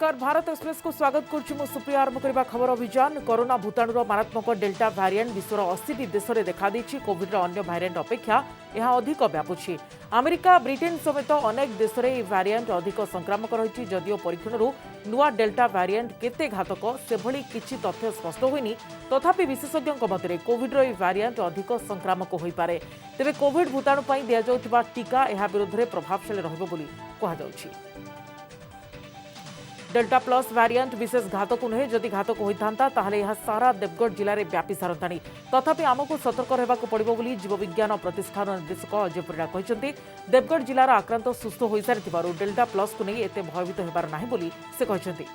नमस्कार भारत एक्सप्रेस को स्वागत करुच्ची मु सुप्रिया आरंभ करबा खबर अभियान कोरोना भूताणुर मारात्मक डेल्टा भारिएंट विश्वर 80 देश में देखा कोविड अन्य भारिएंट अपेक्षा यह अधिक व्यापुछि। अमेरिका ब्रिटेन समेत अनेक देश में यह भारिएंट अधिक संक्रामक रही जदिओ परीक्षण नुआ डेल्टा भारिएंट केते घातक से किछि तथ्य स्पष्ट होइनी तथापि विशेषज्ञों मते कोविड यह भारिएंट अधिक संक्रामक हो पारे। तेबे कोविड भूताणु पई दिया जाउथिबा टीका यह विरोध में प्रभावशाली रहिबो बोली कहुछि। डेल्टा प्लस भारिएंट विशेष घातक नुहे जदि घातक होता ताहले यह सारा देवगढ़ जिले में व्यापी सारंताणी तथापि आमको सतर्क रहबाक पड़िबो बोली जीव विज्ञान प्रतिष्ठान निर्देशक अजय परिड़ा कहते। देवगढ़ जिलार आक्रांत सुस्थ हो सारी डेल्टा प्लस को नहीं एते भयभीत होबार नाही बोली से कहते।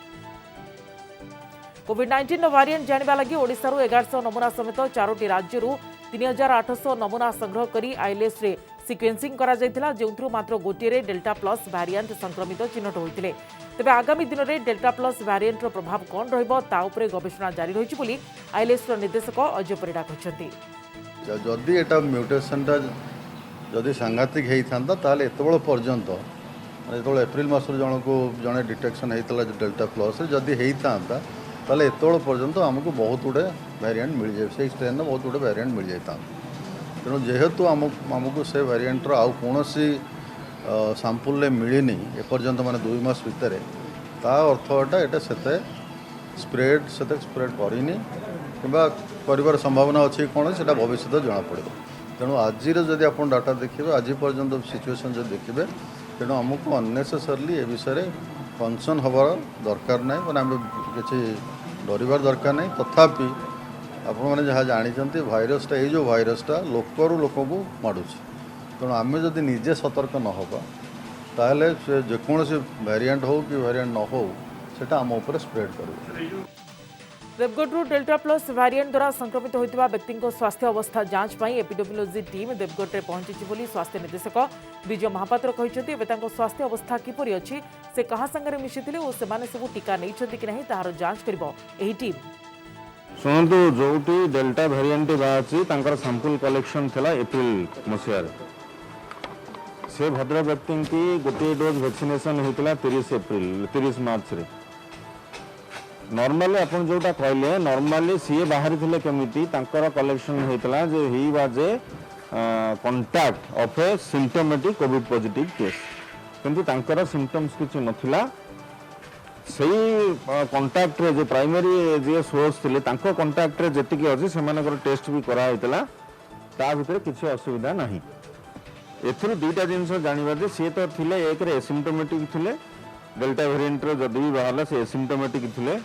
कोविड-19 भारिएंट जानिबा लागि ओडिशारू 1100 नमूना समेत 4टी राज्यरू 3800 नमूना संग्रह करी आईएलएस रे सिक्वेन्सिंग करा जायतिला जेउथरू मात्र गोटिए डेल्टा प्लस भारिएंट संक्रमित चिन्हट होइतिले। तेबे आगामी दिन में डेल्टा प्लस भारिएंट प्रभाव कौन रहिबो ता उपरे गवेषणा जारी रहिछि बोली आईएलएस निर्देशक अजय परिड़ा कहते। जदि एटा म्यूटेशनटा जदि सांघातिक होता ताले एतबेल पर्यंत जो एप्रिल मास जड़े डिटेक्शन होता डेल्टा प्लस जदि होता ताले एतबेल पर्यंत आमको बहुत गुड़े वेरिएंट मिल जाए से स्ट्रेन बहुत गुड़े वेरिएंट मिल जाता। तेणु जेहेतु आमको से वेरिएंटर आउ कौन सांपुल मिलनी एपर्यंत माने 2 मास भितर ता अर्थटा एटा सेते स्प्रेड करनी कि संभावना अच्छी कौन से भविष्य जना पड़े। तेणु आज जदि आप डाटा देखिए आज पर्यंत सिचुएसन जो देखिए तेणु आमको अननेसेसरली ए विषय कनसर्न हबार दरकार ना मैंने आम कि डरबार दरकार ना। तथापि आपने जहाँ जानते भाइरसटा ये जो भाइरसटा लोकरू लोक को माड़ुଛି तेणु आम जदि निजे सतर्क न होगा ताहले से जेकोसी वेरिएंट हो कि वेरिएंट न हो सेटा आम ऊपर स्प्रेड कर। देवगढ़ डेल्टा प्लस भारिएंट द्वारा संक्रमित होता व्यक्ति स्वास्थ्य अवस्था जांच पर एपिडेमियोलॉजी टीम देवगढ़ में पहुंची बोली स्वास्थ्य निर्देशक विजय महापात्र कहते। स्वास्थ्य अवस्था किपरि अछि से कहा संगे मिशिथिले और सेमाने सब टीका नहीं कि नहीं तार जांच करिबो एही टीम। शुणु जो डेल्टा भेरिएंट बाहर सैंपल कलेक्शन थिला एप्रिल मसीहार से भद्रक व्यक्ति की गोटे डोज वैक्सीनेशन होता 30 मार्च रे। नॉर्मली अपन जोटा कहले नॉर्मली सी बाहरी थिले केमिति तांकर कलेक्शन होता जे ही बाजे contact of asymptomatic covid positive case किंतु तांकर सिम्पटम्स किछि नथिला। सही कांटेक्ट रे जो प्राइमरी जे सोर्स थिले तांको कांटेक्ट रे जेतिकी अछि से मानकर टेस्ट भी करा होता ता भितर किछि असुविधा नाही। एथुरु दुईटा जिनस जानिबा जे सी तो थिले एक रे एसिम्पटोमेटिक थिले डेल्टा वेरिएंट रो जदि भी बाहरला से एसिम्पटोमेटिक थिले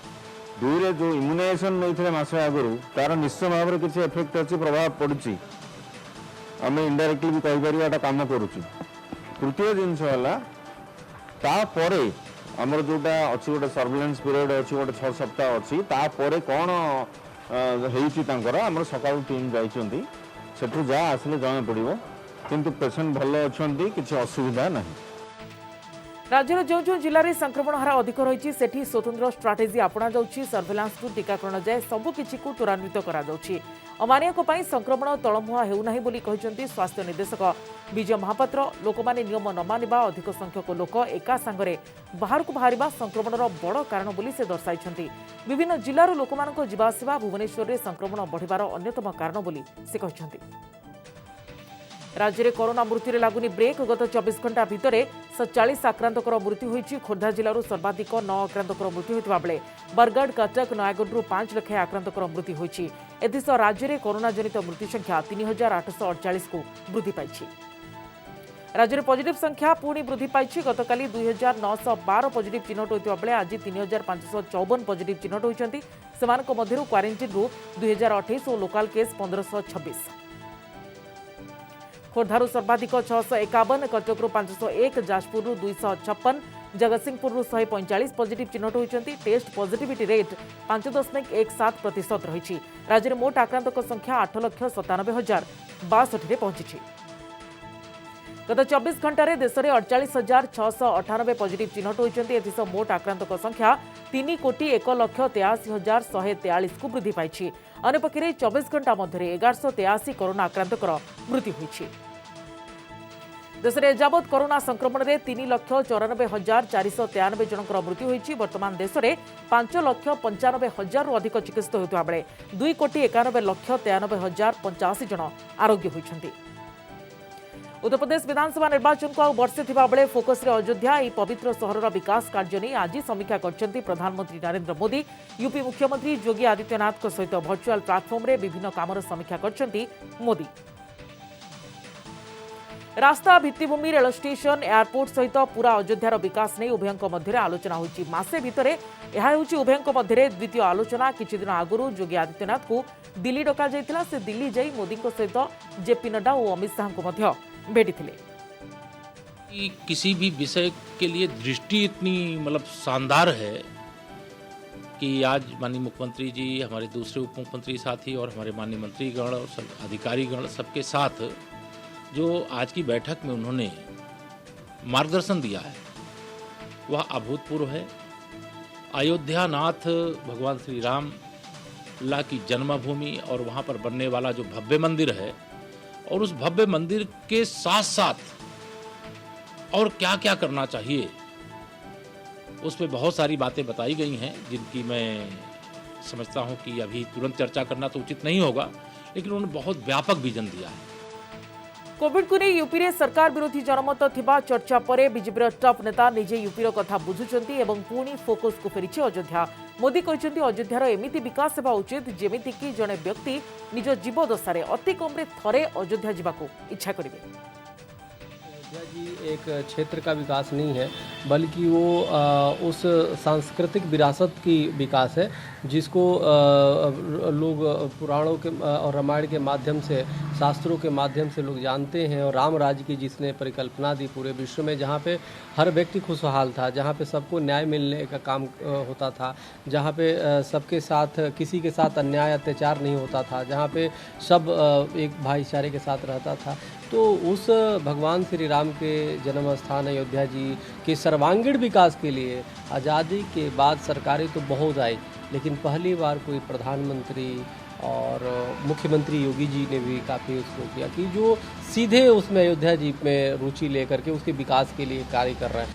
दुई रे जो इम्यूनाइजेशन नैथिले मासे आगरु तार निश्चय भाव में किछि इफेक्ट अछि प्रभाव पड़ुछि आम इनडायरेक्टली भी कहि परिबा एटा काम करूछि। तृतीय जिनस हला ता परे हमर जोटा अछि गोटे सर्वेलेंस पीरियड अछि गोटे 6 सप्ताह अछि ता परे कोन हेइछि तांकर हमर सकाळ टीम जाइछन्ती सेठु जा आसले जଣା पड़िबो किंतु पेशेंट भलो अछन्ती किछि असुविधा नाही। राज्यर जो जो जिले में संक्रमण हार अधिक रही सेठी स्वतंत्र स्ट्राटेजी अपना जाउछि। सर्वेलांस टू टीकाकरण जाए सबकिछि को त्वरान्वित करा जाउछि। अमानिया पई संक्रमण तळमुहा हेउ नाही बोली कहिसंती स्वास्थ्य निर्देशक विजय महापात्र। लोकमाने नियम न मानिबा अधिक संख्यक लोक एका संगरे बाहर को बाहरिबा संक्रमणर बड़ कारण बोली से दर्शाइछंती। विभिन्न जिल्लार लोकमानक जीवा आसिबा भुवनेश्वर रे संक्रमण बढ़िबार अन्यतम कारण बोली से कहिसंती। राज्य में कोरोना मृत्यु लगुनि ब्रेक गत 24 घंटा भितर 47 आक्रांतकर मृत्यु होईछि। खोर्धा जिलूर सर्वाधिक 9 आक्रांतकर मृत्यु होता बेले बरगढ़ कटक नयागढ़ 5 लेखाएं आक्रांतकर मृत्यु होईछि। एथिसह राज्य में कोरोना जनित मृत्यु संख्या 3848 को वृद्धि पाइछि। राज्य में पॉजिटिव संख्या पुणी वृद्धि पाइछि। गतकाली 2912 पॉजिटिव चिन्हट होता बेले आज 3554 पॉजिटिव चिन्हट होइछन्ति। सेमानक मध्यरु क्वारंटाइन 2028 और लोकाल केस 1526। खोर्धारू सर्वाधिक 651, कटकरू 501, जाजपुर 256, जगतसिंहपुर 145 पॉजिटिव चिन्हट होइछन्ति। टेस्ट पॉजिटिविटी रेट 5.17% रही। राज्य में मोट आक्रांतक संख्या 8,97,062 रे पहुंची। गत 24 घंटे देश में 48,698 पॉजिटिव चिन्हट होइछन्ति। एथिसह मोट आक्रांतक संख्या 3,83,143 को वृद्धि पाइछि। अन्यपक्षे 24 घंटा मध्य 1183 कोरोना आक्रांतकर मृत्यु होइछि। देश में एजावत कोरोना संक्रमण में 3,94,493 जनकर मृत्यु होती। वर्तमान देश में 5,95,000 रु अधिक चिकित्सित होता बेले 2,91,93,085 जन आरोग्य होती। उत्तर प्रदेश विधानसभा निर्वाचन को आउ वर्षे थिबा बेले फोकस रे अयोध्या ई पवित्र सहरर विकास कार्य नहीं आज समीक्षा करछंती प्रधानमंत्री नरेंद्र मोदी। यूपी मुख्यमंत्री योगी आदित्यनाथ को सहित वर्चुअल प्लाटफॉर्म रे विभिन्न कामर समीक्षा करछंती मोदी। रास्ता भित्तिभूमि रेल स्टेशन एयरपोर्ट सहित पूरा अयोध्यार विकास नहीं उभयों मध्य आलोचना होती। मासे भितरे यह होची उभयों मध्य द्वितीय आलोचना। किछि दिन आगुरु योगी आदित्यनाथ को दिल्ली डका जाइतिला। से दिल्ली जाई मोदी को सहित जेपी नड्डा और अमित शाह को मध्य भेटी थिले। किसी भी विषय के लिए दृष्टि इतनी मतलब शानदार है कि आज माननीय मुख्यमंत्री जी, हमारे दूसरे उप मुख्यमंत्री साथी और हमारे माननीय मंत्रीगण और सब अधिकारीगण सबके साथ जो आज की बैठक में उन्होंने मार्गदर्शन दिया है वह अभूतपूर्व है। अयोध्या नाथ भगवान श्री राम अल्लाह की जन्मभूमि और वहाँ पर बनने वाला जो भव्य मंदिर है और उस भव्य मंदिर के साथ साथ और क्या क्या करना चाहिए उस पर बहुत सारी बातें बताई गई हैं, जिनकी मैं समझता हूं कि अभी तुरंत चर्चा करना तो उचित नहीं होगा, लेकिन उन्होंने बहुत व्यापक विजन दिया है। कोविड को नहीं यूपी रे सरकार विरोधी जनमत थिबा चर्चा परे बीजेपी टॉप नेता निजे यूपी रो कथा बुझुचंती एवं पुणी फोकस को फेरिछि अयोध्या। मोदी कहते अयोध्यार एमिति विकास हेबा उचित जेमिति कि जने व्यक्ति निज जीवदशा रे अति कम रे थरे अयोध्या जिबाको इच्छा करिवे। अयोध्या जी एक क्षेत्र का विकास नहीं है, बल्कि वो उस सांस्कृतिक विरासत की विकास है जिसको लोग पुराणों के और रामायण के माध्यम से, शास्त्रों के माध्यम से लोग जानते हैं। और राम राज्य की जिसने परिकल्पना दी पूरे विश्व में, जहाँ पे हर व्यक्ति खुशहाल था, जहाँ पे सबको न्याय मिलने का काम होता था, जहाँ पे सबके साथ किसी के साथ अन्याय अत्याचार नहीं होता था, जहाँ पे सब एक भाईचारे के साथ रहता था। तो उस भगवान श्री राम के जन्म स्थान अयोध्या जी के सर्वांगीण विकास के लिए आज़ादी के बाद सरकारें तो बहुत आई, लेकिन पहली बार कोई प्रधानमंत्री और मुख्यमंत्री योगी जी ने भी काफ़ी उसको किया कि जो सीधे उसमें अयोध्या जी में रुचि लेकर के उसके विकास के लिए कार्य कर रहे हैं।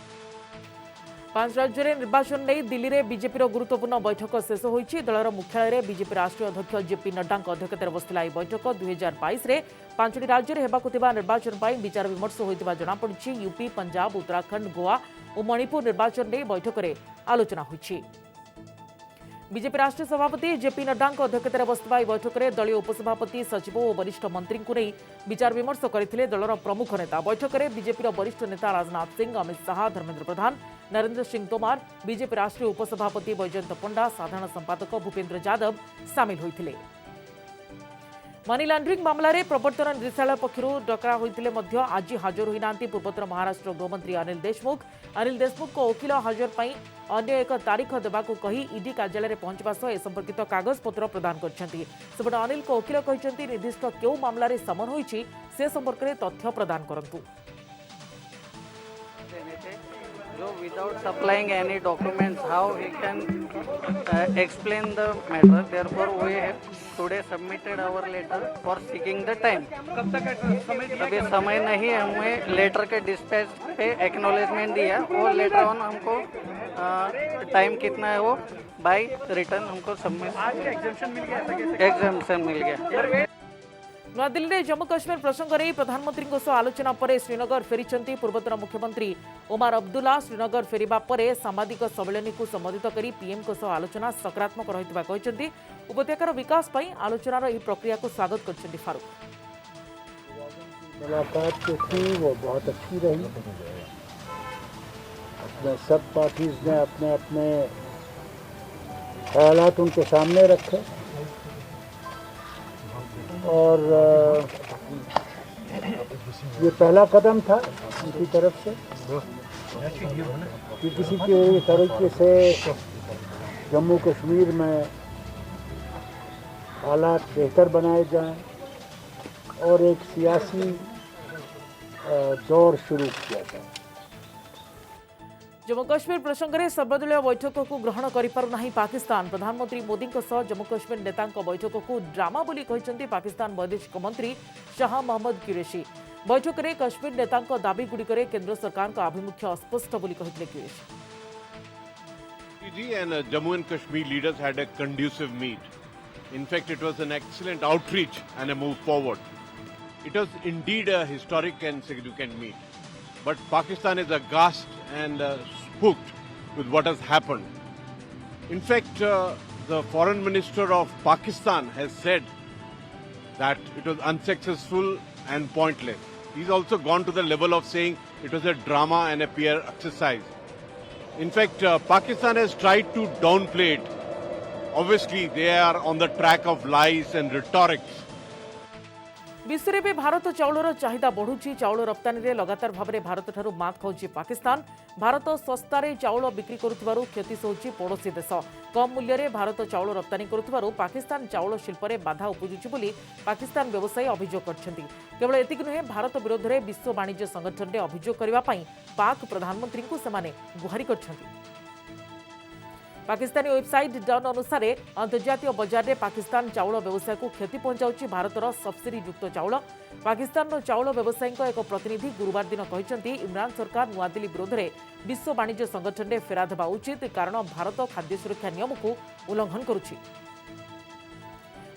5 राज्य में निर्वाचन नहीं दिल्ली में बीजेपी गुरुत्वपूर्ण बैठक शेष होती। दलर मुख्यालय में बीजेपी राष्ट्रीय अध्यक्ष जेपी नड्डा अध्यक्षतार बसला यह बैठक 2022 में 5टी राज्य में होबाकु थिबा निर्वाचन पर विचार विमर्श होइतिबा जଣାपड़ी। यूपी, पंजाब, उत्तराखंड, गोवा और मणिपुर निर्वाचन में बैठक में आलोचना होती। बीजेपी राष्ट्रीय सभापति जेपी नड्डा अध्यक्षतार बसवा बैठक में दलीय उपसभापति, सचिव और वरिष्ठ मंत्री को नहीं विचार विमर्श करते दलर प्रमुख नेता। बैठक में बीजेपी वरिष्ठ नेता राजनाथ सिंह, अमित शाह, धर्मेंद्र प्रधान, नरेंद्र सिंह तोमर, बीजेपी राष्ट्रीय उपसभापति बैजयंत पंडा, साधारण संपादक भूपेन्द्र यादव सामिल होते। मनी लॉन्ड्रिंग मामला रे प्रवर्तन निर्देशालय पक्षरु डकरा होइतिले मध्य आज हाजर होइना पूर्वतन महाराष्ट्र गृहमंत्री अनिल देशमुख को वकिल हाजर पई अन्य एक तारीख देबाकू कही ईडी कार्यालय में पहुंचवा सह ए संपर्कित कागजपत्र प्रदान करछंती। सेपटे अनिल को वकिल कहते निर्दिष्ट केउ मामला रे समन होइछि से संपर्क में तथ्य प्रदान करंतु। So without supplying any documents, how he can explain the matter? Therefore, we have today submitted our letter for seeking the time. अभी समय नहीं है, हमें लेटर के डिस्पैच पे एक्नॉलेजमेंट दिया, वो लेटर ऑन हमको टाइम कितना है वो बाय रिटर्न हमको सबमिट एग्जाम्पशन मिल गया। नूआदिल्ली में जम्मू काश्मीर प्रसंग में प्रधानमंत्री आलोचना पर श्रीनगर फेरी पूर्वतन मुख्यमंत्री ओमार अब्दुल्ला। श्रीनगर फेरिबा पर सांबादिक सम्मेलन को संबोधित कर पीएम आलोचना सकारात्मक रही। उपत्यकार विकास पर आलोचनार यह प्रक्रिया को स्वागत करछंती फारूक। मुलाकात जो थी वो बहुत अच्छी रही। अपने सब पार्टीज ने अपने अपने ख्यालात उनके सामने रखे और ये पहला कदम था उनकी तरफ से कि किसी के तरीके से जम्मू कश्मीर में हालात बेहतर बनाए जाएं और एक सियासी दौर शुरू किया जाए। जम्मू काश्मीर प्रसंग में सर्वदलीय बैठक को ग्रहण कर पाकिस्तान। प्रधानमंत्री मोदी जम्मू काश्मीर नेता बैठक को ड्रामा बोली कहते पाकिस्तान वैदेशिक मंत्री शाह महमूद कुरैशी। बैठक में कश्मीर नेतांक दाबी गुड़िकरे केंद्र सरकार का आभिमुख्य अस्पष्ट बोली कहिथिले Girish. Ji and Jammu and Kashmir leaders had a conducive meet. In fact, it was an excellent outreach and a move forward. It was indeed a historic and significant meet. But Pakistan is aghast and spooked with what has happened. In fact, the foreign minister of Pakistan has said that it was unsuccessful and pointless. He's also gone to the level of saying it was a drama and a PR exercise. In fact, Pakistan has tried to downplay it. Obviously, they are on the track of lies and rhetorics. विश्व में भारत चाउलर चाहिदा बढ़ुची। चाउल रप्तानी रे लगातार भाव में भारत ठारू मात खाऊची पाकिस्तान। भारत सस्तारे चाउल बिक्री करुथिबारु क्षति सहूची पड़ोशी देश। कम मूल्य रे भारत चाउल रप्तानी करुथिबारु पाकिस्तान चाउल शिल्प में बाधा उपजुची बोली पाकिस्तान व्यवसायी अभियोग करछन्ती। केवल एतिक नुहे भारत विरोध में विश्व वाणिज्य संगठन रे अभियोग करबा पई पाक प्रधानमंत्री को सेमाने गुहारी करछन्ती। पाकिस्तानी वेबसाइट डन अनुसार अंतर्जातीय बजार में पाकिस्तान चाउल व्यवसाय को क्षति पहुंचाऊँ भारतर सब्सिडी युक्त चाउल। पाकिस्तान चाउल व्यवसायी एक प्रतिनिधि गुरुवार दिन कहते इमरान सरकार नुआदिल्ली विरोध में विश्व वाणिज्य संगठन में फेरा देवा उचित कारण भारत खाद्य सुरक्षा नियम को उल्लंघन करुछि।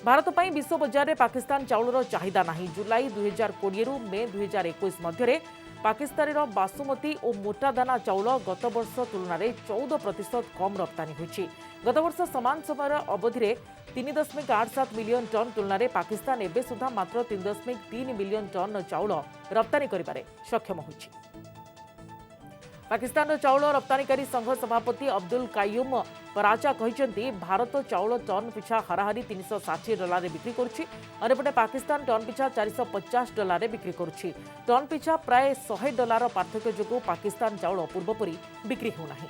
भारत पर विश्व बजार में पाकिस्तान चाउलर चाहिदा नहीं। जुलाई 2020 रु मे 2021 मध्य पाकिस्तान बासुमती और मोटा दाना चाउल गत वर्ष तुलन में 14% कम रप्तानी होइछि। गत वर्ष समान समय अवधि में 3.87 मिलियन टन तुलन में पाकिस्तान एबे सुधा मात्र 3.3 मिलियन टन चाउल रप्तानी करिबारे सक्षम होइछि। पाकिस्तान चाउल रप्तानीकारी संघ सभापति अब्दुल कायूम पराचा कहते भारत चाउल टन पिछा हाराहारी $360 बिक्री करुछि। अन्यपटे पाकिस्तान टन पिछा $450 बिक्री करुछि। टन पिछा प्राय $100 पार्थक्य जोगु पाकिस्तान चाउल पूर्वपरी बिक्री होनाही।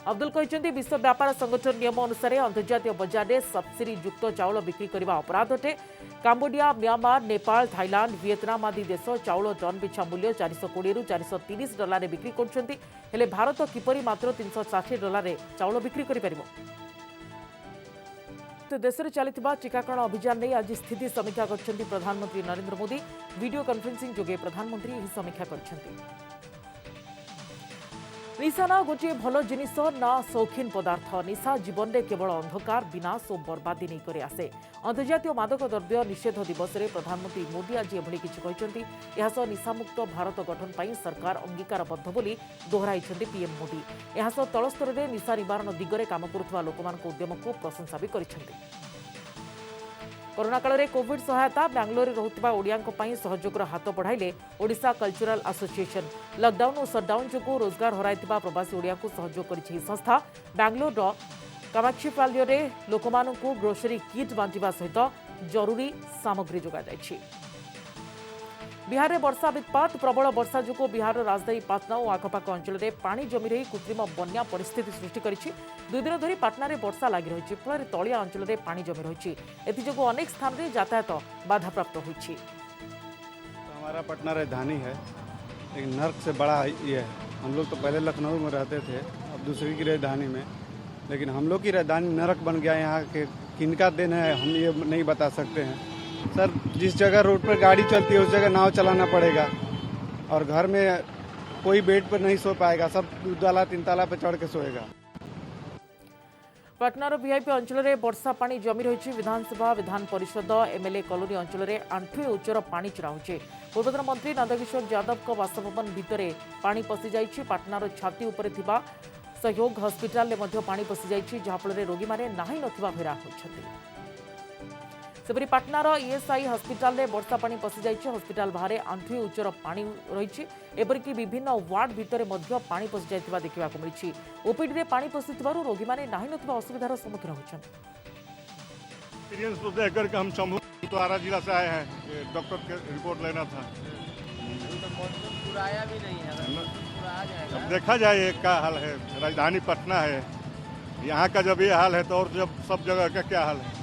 अब्दुल कहते विश्व व्यापार संगठन नियम अनुसार अंतर्जातीय बजार में सब्सिडी युक्त चाउल बिक्री करने अपराध अटे। Cambodia, Myanmar, Nepal, Thailand, Vietnam आदि देश चाउल टन पिछा मूल्य $420 रु $430 बिक्री करछन्ती। हेले भारत किपरि मात्र $360 चाउल बिक्री करि परिबो। तो देश में चलता टीकाकरण अभियान नहीं आज स्थिति समीक्षा करछन्ती प्रधानमंत्री नरेंद्र मोदी। वीडियो कॉन्फ्रेंसिंग जोगे प्रधानमंत्री यह समीक्षा करछन्ती। निशा ना गोटे भल जिनिस ना शौखीन पदार्थ। निशा जीवन में केवल अंधकार, विनाश और बर्बादी नहीं करे आसे। अंतर्जातीय मादक द्रव्य निषेध दिवस में प्रधानमंत्री मोदी आज एभली किछि कहछन्ती। एहासह निशामुक्त भारत गठन पई सरकार अंगीकारबद्ध बोली दोहराइछन्ती पीएम मोदी। एहासह तल स्तर में निशा निवारण दिगरे काम करुवा लोकमानक उद्यम को प्रशंसा भी करिछन्ती। कोरोना काल में कोविड सहायता बेंगलोर रोहुवा ओडियांक पई सहयोगर हाथ बढ़ाइले ओडिशा कल्चरल एसोसिएशन। लॉकडाउन और सटडाउन जो रोजगार हराइथिबा प्रवासी ओडिया को सहयोग करिछि संस्था। बेंगलोर कामाक्षीपाल्य रे लोकमानकु ग्रोसरी किट बांटिबा सहित जरूरी सामग्री जोगा जाइछि। बिहार में वर्षा वित्पात प्रबल वर्षा जो बिहार राजधानी पाटना और आखपाख अंचल में पानी जमी रही कृत्रिम बन्या परिस्थिति सृष्टि करिछि। 2 दिन धरी पाटना में वर्षा लगी रही फल तलिया अंचल में पानी जमी रही एथि अनेक स्थान में यातायात बाधाप्राप्त होइछि। हमारा पटना राजधानी है, लेकिन नर्क से बड़ा ये है। हम लोग तो पहले लखनऊ में रहते थे, अब दूसरी की राजधानी में, लेकिन हम लोग की राजधानी नरक बन गया। यहाँ के किनका दिन है हम ये नहीं बता सकते हैं सर। जिस जगह रोड पर गाड़ी चलती है उस जगह नाव चलाना पड़ेगा और घर में कोई बेड पर नहीं सो पाएगा, सब 2 ताला 3 ताला पर चढ़ के सोएगा। पटनार वीआईपी अंचल में वर्षा पानी जमी रही। विधानसभा, विधान परिषद, एमएलए कॉलोनी अंचल में आंठुए उच्चर पानी चिराऊे। पूर्वतन मंत्री नंदकिशोर यादव बासभवन भितर पानी पशि जाइछि। पाटनार छाती उपरे थिबा सहयोग हस्पिटाल में मध्य पानी पशि जाइछि, जहाँफल रोगी मैंने नाही नथिबा हैरान होइछन्ति। सेपरी पाटनार ईएसआई हस्पिटाल में वर्षा पानी पशि जाइछि। हस्पिटाल बाहर आंठुए उच्चर पानी रही। एपरिक विभिन्न वार्ड भितर मध्य पानी पशि जाइथिबा देखिबाकु मिलिछि। ओपीडी रे पानी पशिथिबारु रोगी मैंने नाही नथिबा असुविधार सम्मुखीन होइछन्ति। एक्सपीरियंस को देखकर के हम चंबू द्वारा जिला से आए हैं, डॉक्टर के रिपोर्ट लेना था। आया भी नहीं है, अब देखा जाए क्या हाल है। राजधानी पटना है, यहाँ का जब ये हाल है तो और जब सब जगह का क्या हाल है।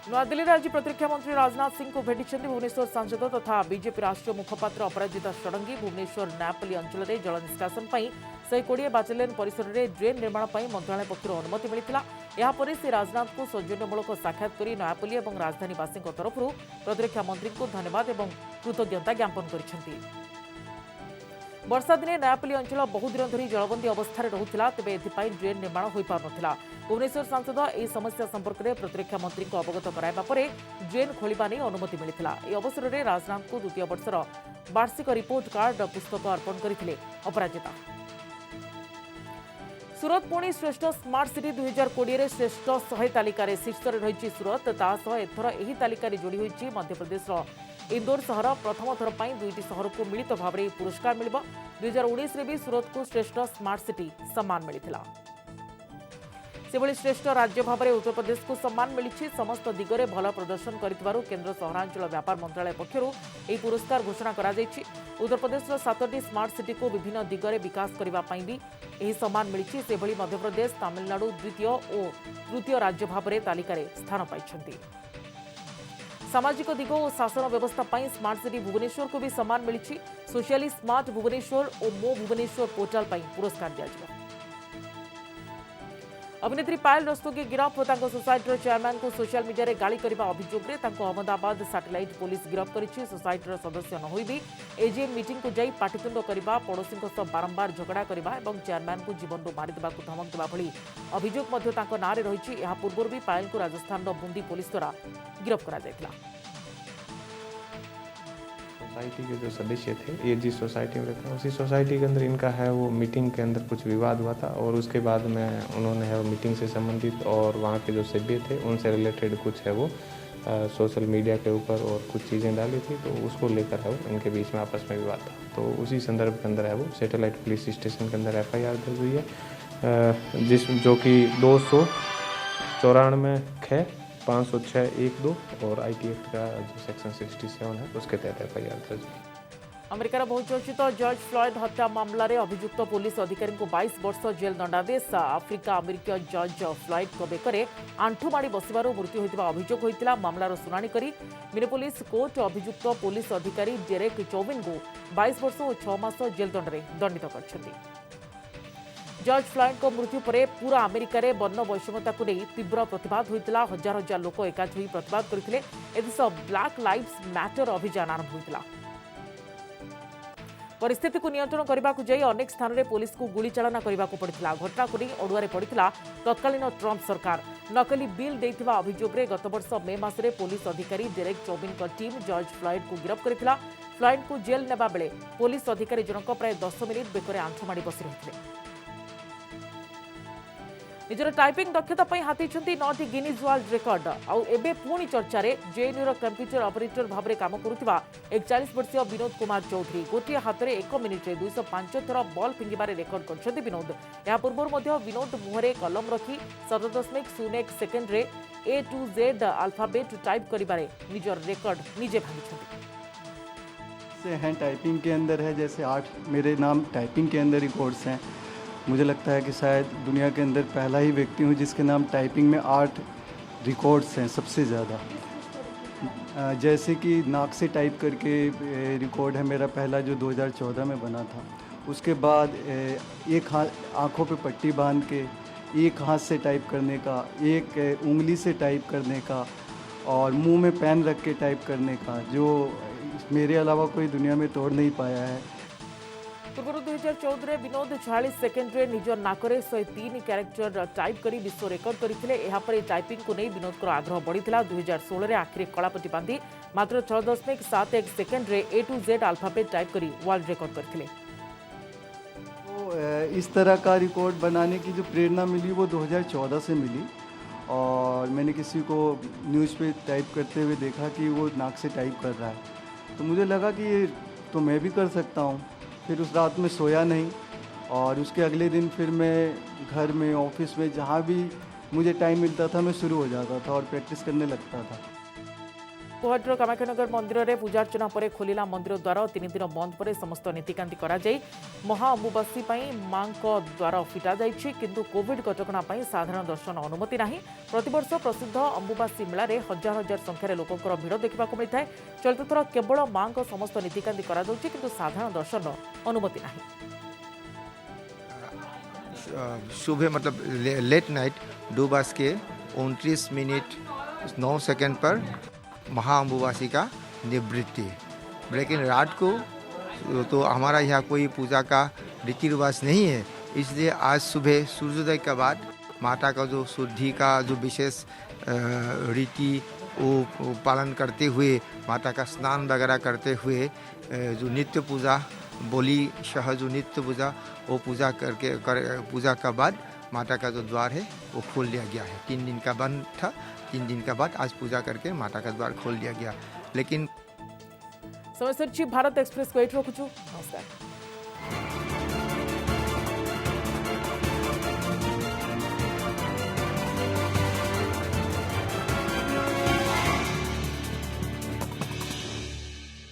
नୂआदिल्ली में आज प्रतिरक्षा मंत्री राजनाथ सिंह को भेटी भुवनेश्वर सांसद तथा बीजेपी राष्ट्रीय मुखपात्र अपराजिता षडंगी भुवनेश्वर नयापल्ली अंचल में जल निष्कासन 120 बाटालियन परिसर में ड्रेन निर्माण मंत्रालय पक्षर अनुमति मिलता। यापर से राजनाथ को सौजन्यमूलक साक्षात कर नयापल्ली और राजधानीवासी तरफ प्रतिरक्षा मंत्री को धन्यवाद और कृतज्ञता ज्ञापन कर। वर्षा दिने नयापल्ली अंचल बहु दिन धरी जलबंदी अवस्था रहुला तेज एथपाई ड्रेन निर्माण हो पार नथिला। भुवनेश्वर सांसद यह समस्या संपर्क में प्रतिरक्षा मंत्री को अवगत कराइबा परे ड्रेन खोलिबा नहीं अनुमति मिलिथिला। ए अवसर में राजनाथ को द्वितीय वर्षर वार्षिक रिपोर्ट कार्ड पुस्तक अर्पण करथिले अपराजिता। सूरत पुणी श्रेष्ठ स्मार्ट सिटी 2020 श्रेष्ठ 100 तालिकार शीर्ष रही सूरत। तासह एथर यह तालिकार जोड़ी होती मध्यप्रदेश इंदौर सहर प्रथम थर पर दुईटी सहर को मिलित भाव में पुरस्कार मिल। 2019 में भी सूरत को श्रेष्ठ स्मार्ट सिटी सम्मान मिलता। सेभली श्रेष्ठ राज्य भाव में उत्तर प्रदेश को सम्मान मिली। समस्त दिगरे भल प्रदर्शन करितबारु केंद्र सहरांचल व्यापार मंत्रालय पक्षरु यह पुरस्कार घोषणा करा जायछि। उत्तर प्रदेश 7टी स्मार्ट सिटी को विभिन्न दिगरे विकास करबा पई भी यह सम्मान मिली। सेभली मध्यप्रदेश तमिलनाडु द्वितीय और तृतीय राज्य भाव में तालिकार स्थान पाइछन्ति। सामाजिक दिग और शासन व्यवस्था पर स्मार्ट सिटी भुवनेश्वर को भी सम्मान मिली। सोशली स्मार्ट भुवनेश्वर और मो भुवनेश्वर पोर्टाल पर पुरस्कार दिया। अभिनेत्री पायल रस्तोगी गिरफ और सोसाइटर चेयरमैन को सोशल मीडिया रे गाली करने अभियोग में अहमदाबाद सैटेलाइट पुलिस गिरफ कर सोसाइटर सदस्य न हो भी एजीएम मीटिंग को जाई पाटितुंड करने पड़ोशी बारंबार झगड़ा करने और चेयरमैन को जीवन मारिदेवा धमक देवा भली अभियोग नारे रही। पूर्व भी पायल को राजस्थान बूंदी पुलिस द्वारा गिरफ कर सोसाइटी के जो सदस्य थे, ये जिस सोसाइटी में रहते हैं उसी सोसाइटी के अंदर इनका है वो मीटिंग के अंदर कुछ विवाद हुआ था और उसके बाद में उन्होंने है वो मीटिंग से संबंधित और वहाँ के जो सभ्य थे उनसे रिलेटेड कुछ है वो सोशल मीडिया के ऊपर और कुछ चीज़ें डाली थी, तो उसको लेकर है वो इनके बीच में आपस में विवाद था। तो उसी संदर्भ के अंदर है वो सैटेलाइट पुलिस स्टेशन के अंदर FIR दर्ज हुई है, जो कि 294 506(1)(2) और IT एक्ट का जो सेक्शन 67 है उसके तहत FIR दर्ज हुई। अमेरिकार बहुचर्चित जॉर्ज फ्लॉयड हत्या मामलें अभियुक्त पुलिस अधिकारी को 22 वर्ष जेल दंडादेश। आफ्रिका अमेरिकीय जॉर्ज फ्लॉयड को बेकरे आंठुमाड़ी बसबार मृत्यु होता अभियोग होता। मामलार शुणाणी करी मिनेपोलिस कोर्ट अभियुक्त पुलिस अधिकारी डेरेक चौबिन को 22 वर्ष और 6 मास जेल दंड दंडित कर। जॉर्ज फ्लॉयड को मृत्यु पर पूरा अमेरिका रे वर्ण वैषम्यता को नहीं तीव्र प्रतिवाद होता। हजार हजार लोक एकाठी प्रतिवाद करते। ब्लैक लाइव्स मैटर अभियान आरंभ होता। परिस्थिति को नियंत्रण करने को जाई अनेक स्थान में पुलिस को गुली चालना करने को पड़ा। घटना को नहीं अड़ुआ पड़ा तत्कालीन ट्रंप सरकार। नकली बिल देथिबा अभियोग में गत वर्ष मे मासरे पुलिस अधिकारी डेरेक चौबिन टीम जॉर्ज फ्लॉयड को गिरफ्त करथिला। फ्लॉयड को जेल नेबा बेले पुलिस अधिकारी जनक प्राय 10 मिनिट बेकरे आंठुमाड़ी बसी रहिथिले। निजर टाइपिंग दक्षता पर हाथी 9टी गिनीज वर्ल्ड रेकर्ड। आउ एबे पुणी चर्चा रे जेएनयूर कंप्यूटर ऑपरेटर भाव में काम करुवा 41 वर्षीय विनोद कुमार चौधरी गोटे हाथ में 1 मिनिट 205 थर बॉल फिंगिबार रेकर्ड कर विनोद। या पूर्व विनोद मुहरे कलम रखी 7.01 सेकेंड रे A to Z alphabet type करिबारे निजर रेकर्ड निजे भांगी से हैं टाइपिंग के अंदर है। जैसे 8 मेरे नाम टाइपिंग के अंदर रिकॉर्ड्स हैं। मुझे लगता है कि शायद दुनिया के अंदर पहला ही व्यक्ति हूँ जिसके नाम टाइपिंग में 8 रिकॉर्ड्स हैं सबसे ज़्यादा। जैसे कि नाक से टाइप करके रिकॉर्ड है मेरा पहला जो 2014 में बना था। उसके बाद एक हाथ आँखों पे पट्टी बांध के एक हाथ से टाइप करने का, एक उंगली से टाइप करने का और मुंह में पेन रख के टाइप करने का, जो मेरे अलावा कोई दुनिया में तोड़ नहीं पाया है। पूर्व 2014 विनोद 46 सेकेंड रे निज नाकरे 103 कैरेक्टर टाइप करी विश्व रेकर्ड करते। टाइपिंग को नहीं विनोद को आग्रह बढ़ीला। 2016 आखिरे कलापटी बांधी मात्र 6.71 सेकेंड रे A to Z alphabet type करी वर्ल्ड रेकॉर्ड करते। तो इस तरह का रिकॉर्ड बनाने की जो प्रेरणा मिली वो 2014 से मिली और मैंने किसी को न्यूज़ पे टाइप करते हुए देखा कि वो नाक से टाइप कर रहा है, तो मुझे लगा कि ये तो मैं भी कर सकता हूँ। फिर उस रात में सोया नहीं और उसके अगले दिन फिर मैं घर में, ऑफिस में, जहाँ भी मुझे टाइम मिलता था मैं शुरू हो जाता था और प्रैक्टिस करने लगता था। गुवाहाटीर कामाख्यानगर मंदिर में पूजार्चना पर खोलिला मंदिर द्वार 3 दिन बंद पर समस्त नीतिकांति महा अम्बुबासी मां द्वार फिटा जाइछि किंतु कोविड कटकणा साधारण दर्शन अनुमति नहीं। प्रतिवर्ष प्रसिद्ध अम्बुबासी मेला रे हजार हजार संख्यार लोकंकर भिड़ देखा मिलता है। चलित थर केवल मां समस्त नीतिकांति किंतु साधारण दर्शन अनुमति नहीं। सुबह मतलब लेट नाइट डूबास के 29 मिनट 9 सेकंड पर महाअम्बुबासी का निवृत्ति। लेकिन रात को तो हमारा यहाँ कोई पूजा का रीति रिवाज नहीं है, इसलिए आज सुबह सूर्योदय के बाद माता का जो शुद्धि का जो विशेष रीति वो पालन करते हुए माता का स्नान वगैरह करते हुए जो नित्य पूजा बोली सह जो नित्य पूजा वो पूजा पूजा का बाद माता का जो द्वार है वो खोल दिया गया है। 3 दिन का बंद था, 3 दिन के बाद आज पूजा करके माता का द्वार खोल दिया गया। लेकिन समय भारत एक्सप्रेस को एट रखुछु। नमस्कार।